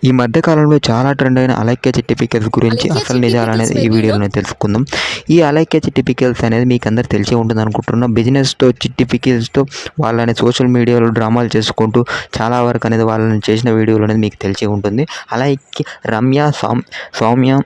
ఈ మధ్య కాలంలో చాలా ట్రెండ్ అయిన అలైక్య చిట్టి పికెల్స్ గురించి అలైక్య అసలు చిట్టి నిజాలు పికిల్స్ అనేది ఈ వెన్నీలో వీడియోలో తెలుసుకుందాం. ఈ అలైక్య చిట్టి పికెల్స్ అనేది మీకు అందరు తెలిసే ఉంటుంది అనుకుంటున్నాం. బిజినెస్తో చిట్టి పికెల్స్తో వాళ్ళని సోషల్ మీడియాలో డ్రామాలు చేసుకుంటూ చాలా వరకు అనేది వాళ్ళని చేసిన వీడియోలు అనేది మీకు తెలిసే ఉంటుంది. అలైక్య, రమ్య, సౌమ్య,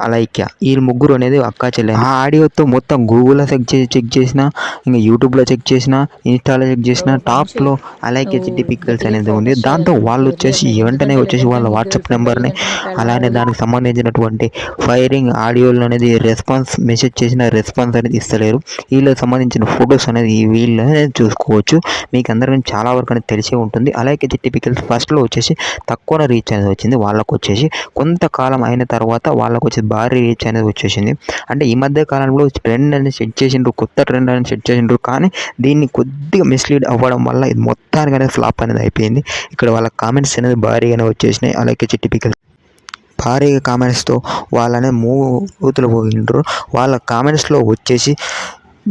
అలైక్య ఈ ముగ్గురు అనేది అక్కా చెల్లె. ఆ ఆడియోతో మొత్తం గూగుల్లో చెక్ చేసినా, ఇంకా యూట్యూబ్లో చెక్ చేసినా, ఇన్స్టాలో చెక్ చేసినా టాప్లో అలైక్య నువ్వు చిట్టి పిక్చర్స్ గట్టిగా అనేది ఉంది. ఫోకస్ దాంతో చేయాలి. వాళ్ళు వచ్చేసి ఎర్లీగా వెంటనే ఎందుకంటే వచ్చేసి వాళ్ళ నిద్ర వాట్సాప్ వస్తుంది నెంబర్ని, వెంటనే అలానే మాట్లాడాలి. దానికి సంబంధించినటువంటి ఫైరింగ్ ఆడియోలు అనేది మెసేజ్ చేసిన రెస్పాన్స్ అనేది ఇస్తలేరు. వీళ్ళకి సంబంధించిన ఫొటోస్ అనేది వీళ్ళు చూసుకోవచ్చు. మీకు అందరికీ చాలా వరకు అనేది తెలిసే ఉంటుంది. అలైక్య చిట్టి పిక్చర్స్ ఫస్ట్లో వచ్చేసి తక్కువ రీచ్ అనేది వచ్చింది. వాళ్ళకు వచ్చేసి కొంతకాలం అయిన తర్వాత వాళ్ళకు వచ్చేసి భారీ రీచ్ అనేది వచ్చేసింది. అంటే ఈ మధ్య కాలంలో ట్రెండ్ అని సెట్ చేసిండ్రు, కొత్త ట్రెండ్ అని సెట్ చేసిండ్రు. కానీ దీన్ని కొద్దిగా మిస్లీడ్ అవ్వడం వల్ల ఇది మొత్తానికి అనేది ఫ్లాప్ అనేది అయిపోయింది. ఇక్కడ వాళ్ళ కామెంట్స్ అనేది భారీగానే వచ్చేసినాయి. అలాగే చిట్టి పికల్ భారీగా కామెంట్స్తో వాళ్ళనే మూతులు పోయిండ్రు. వాళ్ళ కామెంట్స్లో వచ్చేసి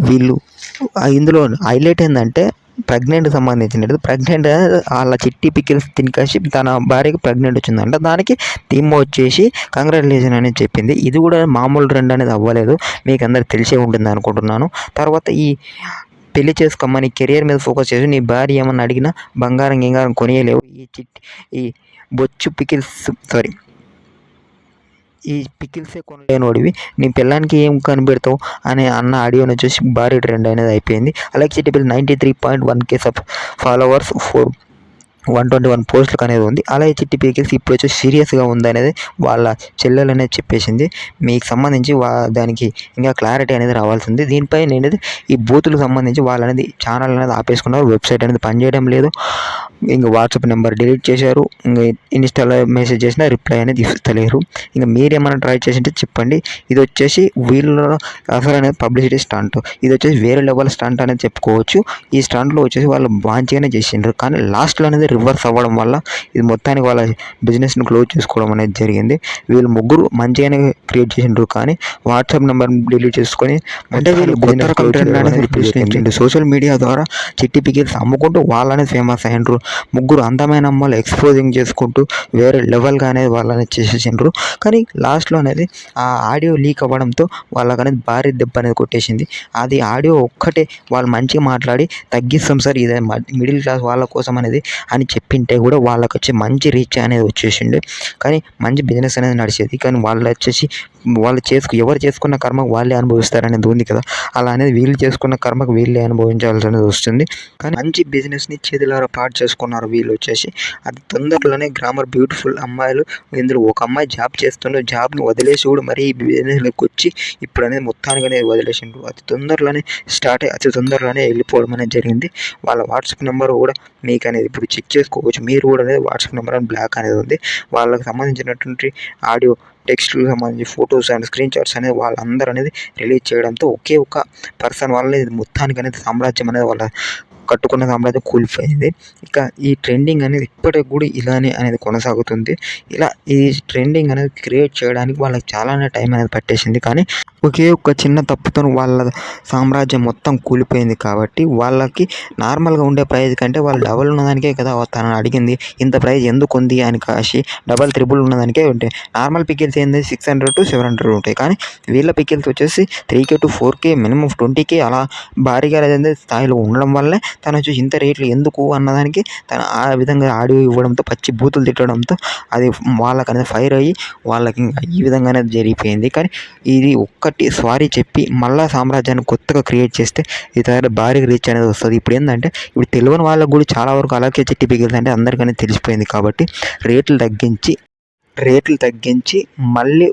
వీళ్ళు ఇందులో హైలైట్ ఏంటంటే ప్రెగ్నెంట్కి సంబంధించినది. ప్రెగ్నెంట్ వాళ్ళ చిట్టి పికిల్స్ తినికేసి తన భార్యకి ప్రెగ్నెంట్ వచ్చిందంట. దానికి థీమ్ వచ్చేసి కంగ్రాచులేషన్ అనేది చెప్పింది. ఇది కూడా మామూలు ట్రెండ్ అనేది అవ్వలేదు, మీకు అందరికి తెలిసే ఉంటుంది అనుకుంటున్నాను. తర్వాత ఈ పెళ్లి చేసుకోమని కెరియర్ మీద ఫోకస్ చేసి నీ భార్య ఏమన్నా అడిగినా బంగారం గింగారం కొనియలేవు, ఈ బొచ్చు పికిల్స్ ఈ పికిల్సే కొనలేనోడివి, నీ పిల్లానికి ఏం కనిపెడతావు అనే అన్న ఆడియోని చూసి భారీ ట్రెండ్ అనేది అయిపోయింది. అలాగే చిట్టిపిల్ల 93.1K ఫాలోవర్స్, 121 పోస్టులకు అనేది ఉంది. అలాగే చిట్టి పికిల్స్ ఇప్పుడు వచ్చి సీరియస్గా ఉందనేది వాళ్ళ చెల్లెలు అనేది చెప్పేసింది. మీకు సంబంధించి దానికి ఇంకా క్లారిటీ అనేది రావాల్సింది. దీనిపై నేను ఈ బూతులకు సంబంధించి వాళ్ళు అనేది ఛానల్ అనేది ఆపేసుకున్నారు. వెబ్సైట్ అనేది పనిచేయడం లేదు. ఇంకా వాట్సాప్ నెంబర్ డిలీట్ చేశారు. ఇంకా ఇన్స్టాలో మెసేజ్ చేసినా రిప్లై అనేది ఇస్తలేరు. ఇంకా మీరేమైనా ట్రై చేసింటే చెప్పండి. ఇది వచ్చేసి వీళ్ళ అసలు అనేది పబ్లిసిటీ స్టంట్. ఇది వచ్చేసి వేరే లెవెల్ స్టంట్ అనేది చెప్పుకోవచ్చు. ఈ స్టంట్లో వచ్చేసి వాళ్ళు మంచిగానే చేసిండ్రు. కానీ లాస్ట్లో అనేది రివర్స్ అవ్వడం వల్ల ఇది మొత్తానికి వాళ్ళ బిజినెస్ని క్లోజ్ చేసుకోవడం అనేది జరిగింది. వీళ్ళు ముగ్గురు మంచిగానే క్రియేట్ చేసిండ్రు. కానీ వాట్సాప్ నెంబర్ని డిలీట్ చేసుకొని అంటే వీళ్ళు కొత్త రకం ట్రెండ్ అనేది సృష్టించిండు. సోషల్ మీడియా ద్వారా చిట్టి పికిల్స్ అమ్ముకుంటూ వాళ్ళనే ఫేమస్ అయ్యిండ్రు. ముగ్గురు అందమైన అమ్మాయిలు ఎక్స్పోజింగ్ చేసుకుంటూ వేరే లెవెల్గా అనేది వాళ్ళని చేసేసిండ్రు. కానీ లాస్ట్లో అనేది ఆ ఆడియో లీక్ అవ్వడంతో వాళ్ళకి అనేది భారీ దెబ్బ అనేది కొట్టేసింది. అది ఆడియో ఒక్కటే వాళ్ళు మంచిగా మాట్లాడి తగ్గిస్తాం సార్, ఇదే మిడిల్ క్లాస్ వాళ్ళ కోసం అనేది అని చెప్పింటే కూడా వాళ్ళకి వచ్చి మంచి రీచ్ అనేది వచ్చేసిండు. కానీ మంచి బిజినెస్ అనేది నడిచేది. కానీ వాళ్ళు వచ్చేసి ఎవరు చేసుకున్న కర్మకు వాళ్ళే అనుభవిస్తారనేది ఉంది కదా, అలా అనేది వీళ్ళు చేసుకున్న కర్మకు వీళ్ళే అనుభవించాల్సి అనేది వస్తుంది. కానీ మంచి బిజినెస్ని చేతులారా పాటు చేసుకున్నారు వీళ్ళు వచ్చేసి. అది తొందరలోనే గ్రామర్ బ్యూటిఫుల్ అమ్మాయిలు, ఇందులో ఒక అమ్మాయి జాబ్ చేస్తుండే, జాబ్ని వదిలేసి కూడా మరీ ఈ బిజినెస్లోకి వచ్చి ఇప్పుడు అనేది మొత్తానికి అనేది వదిలేసిండ్రు. అతి తొందరలోనే వెళ్ళిపోవడం అనేది జరిగింది. వాళ్ళ వాట్సాప్ నెంబర్ కూడా మీకు అనేది ఇప్పుడు చెక్ చేసుకోవచ్చు. మీరు కూడా అనేది వాట్సాప్ నెంబర్ అని బ్లాక్ అనేది ఉంది. వాళ్ళకి సంబంధించినటువంటి ఆడియో, టెక్స్ట్లకు సంబంధించి ఫొటోస్ అండ్ స్క్రీన్ షాట్స్ అనేది వాళ్ళందరూ అనేది రిలీజ్ చేయడంతో ఒకే ఒక పర్సన్ వల్ల ఇది మొత్తానికి అనేది సామ్రాజ్యం అనేది వాళ్ళ కట్టుకున్న సామ్రాజ్యం కూలిపోయింది. ఇక ఈ ట్రెండింగ్ అనేది ఇప్పటికి కూడా ఇలానే అనేది కొనసాగుతుంది. ఇలా ఈ ట్రెండింగ్ అనేది క్రియేట్ చేయడానికి వాళ్ళకి చాలానే టైం అనేది పట్టేసింది. కానీ ఒకే ఒక్క చిన్న తప్పుతో వాళ్ళ సామ్రాజ్యం మొత్తం కూలిపోయింది. కాబట్టి వాళ్ళకి నార్మల్గా ఉండే ప్రైజ్ కంటే వాళ్ళు డబల్ ఉన్నదానికే కదా తనని అడిగింది. ఇంత ప్రైజ్ ఎందుకు ఉంది అని కాసి డబల్ త్రిబుల్ ఉన్నదానికే ఉంటాయి. నార్మల్ పికిల్స్ ఏంది 600 to 700 ఉంటాయి. కానీ వీళ్ళ పికిల్స్ వచ్చేసి 3K to 4K minimum 20K అలా భారీగా స్థాయిలో ఉండడం వల్లే తను వచ్చి ఇంత రేట్లు ఎందుకు అన్నదానికి తను ఆ విధంగా ఆడియో ఇవ్వడంతో, పచ్చి బూతులు తిట్టడంతో అది వాళ్ళకి అనేది ఫైర్ అయ్యి వాళ్ళకి ఈ విధంగానే జరిగిపోయింది. కానీ ఇది ఒక్కటి సారీ చెప్పి మళ్ళా సామ్రాజ్యాన్ని కొత్తగా క్రియేట్ చేస్తే ఈ తర్వాత భారీగా రీచ్ అనేది వస్తుంది. ఇప్పుడు ఏంటంటే ఇప్పుడు తెలియని వాళ్ళకు కూడా చాలా వరకు అలాగే చిట్టి పికిల్స్ అంటే అందరికీ తెలిసిపోయింది. కాబట్టి రేట్లు తగ్గించి మళ్ళీ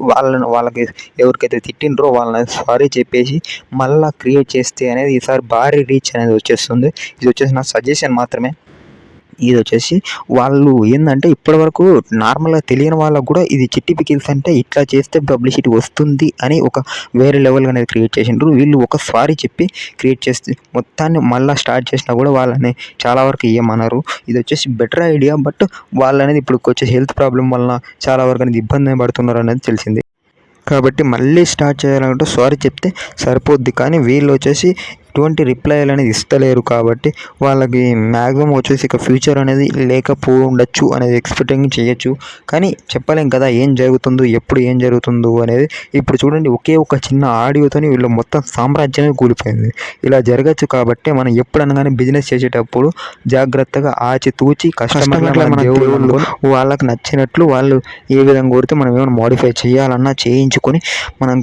వాళ్ళకి ఎవరికైతే తిట్టిండ్రో వాళ్ళని సారీ చెప్పేసి మళ్ళీ క్రియేట్ చేస్తే అనేది ఈసారి భారీ రీచ్ అనేది వచ్చేస్తుంది. ఇది వచ్చేసి నా సజెషన్ మాత్రమే. ఇది వచ్చేసి వాళ్ళు ఏంటంటే ఇప్పటివరకు నార్మల్గా తెలియని వాళ్ళకు కూడా ఇది చిట్టి పికిల్స్ అంటే ఇట్లా చేస్తే పబ్లిసిటీ వస్తుంది అని ఒక వేరే లెవెల్ అనేది క్రియేట్ చేసిండ్రు. వీళ్ళు ఒక సారీ చెప్పి క్రియేట్ చేస్తే మొత్తాన్ని మళ్ళీ స్టార్ట్ చేసినా కూడా వాళ్ళని చాలా వరకు ఏమన్నారు. ఇది వచ్చేసి బెటర్ ఐడియా. బట్ వాళ్ళు అనేది ఇప్పుడు వచ్చేసి హెల్త్ ప్రాబ్లం వలన చాలా వరకు అనేది ఇబ్బంది పడుతున్నారు అనేది తెలిసింది. కాబట్టి మళ్ళీ స్టార్ట్ చేయాలంటే సారీ చెప్తే సరిపోద్ది. కానీ వీళ్ళు వచ్చేసి ఎటువంటి రిప్లైలు అనేది ఇస్తలేరు కాబట్టి వాళ్ళకి మ్యాక్సిమం వచ్చేసి ఇక ఫ్యూచర్ అనేది లేకపోవచ్చు అనేది ఎక్స్పెక్టింగ్ చేయొచ్చు. కానీ చెప్పలేం కదా ఏం జరుగుతుందో, ఎప్పుడు ఏం జరుగుతుందో అనేది. ఇప్పుడు చూడండి ఒకే ఒక చిన్న ఆడియోతోని వీళ్ళు మొత్తం సామ్రాజ్యమే కూలిపోయింది. ఇలా జరగచ్చు కాబట్టి మనం ఎప్పుడనగానే బిజినెస్ చేసేటప్పుడు జాగ్రత్తగా ఆచితూచి కస్టమర్ల దేవుళ్ళు వాళ్ళకి నచ్చినట్లు వాళ్ళు ఏ విధంగా కోరితే మనం ఏమైనా మోడిఫై చేయాలన్నా చేయించుకొని మనం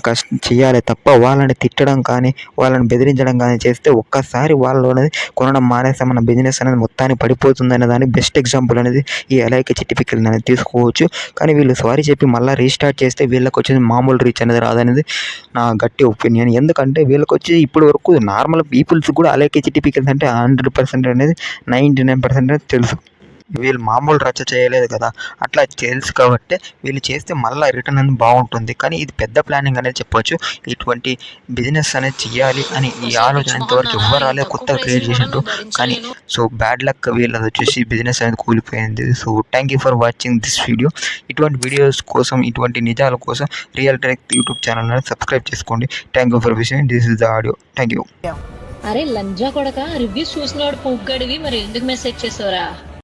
చేయాలి తప్ప వాళ్ళని తిట్టడం కానీ వాళ్ళని బెదిరించడం కానీ చేస్తే ఒక్కసారి వాళ్ళు అనేది కొనడం మానేస్తే మన బిజినెస్ అనేది మొత్తానికి పడిపోతుంది అనే దానికి బెస్ట్ ఎగ్జాంపుల్ అనేది ఈ ఎలైకే చిట్టి పిక్కలు అనేది తీసుకోవచ్చు. కానీ వీళ్ళు సారీ చెప్పి మళ్ళీ రీస్టార్ట్ చేస్తే వీళ్ళకి వచ్చేసి మామూలు రీచ్ అనేది రాదనేది నా గట్టి ఒపీనియన్. ఎందుకంటే వీళ్ళకి వచ్చి ఇప్పటి వరకు నార్మల్ పీపుల్స్ కూడా ఎలైకే చిట్టి పిక్కల్స్ అంటే 100% అనేది 99% తెలుసు. వీళ్ళు మామూలు రచ్చ చేయలేదు కదా, అట్లా తెలుసు కాబట్టి వీళ్ళు చేస్తే మళ్ళీ రిటర్న్ అనేది బాగుంటుంది. కానీ ఇది పెద్ద ప్లానింగ్ అనేది చెప్పొచ్చు. ఇటువంటి బిజినెస్ అనేది చేయాలి అని ఈ ఆలోచన ఇంతవరకు ఎవ్వరు రాలేదు, కొత్తగా క్రియేట్ చేసినట్టు. కానీ సో బ్యాడ్ లక్ వీళ్ళది వచ్చేసి బిజినెస్ అనేది కూలిపోయింది. So thank you for watching this video. ఇటువంటి వీడియోస్ కోసం, ఇటువంటి నిజాల కోసం రియల్ ట్రెక్ యూట్యూబ్ ఛానల్ అనేది సబ్స్క్రైబ్ చేసుకోండి. థ్యాంక్ యూ ఫర్ విషయం. This is the audio. Thank you. అరే లంజా కొడక రివ్యూస్ చూసినవాడు పొగ్గడివి మరి ఎందుకు మెసేజ్ చేసావురా?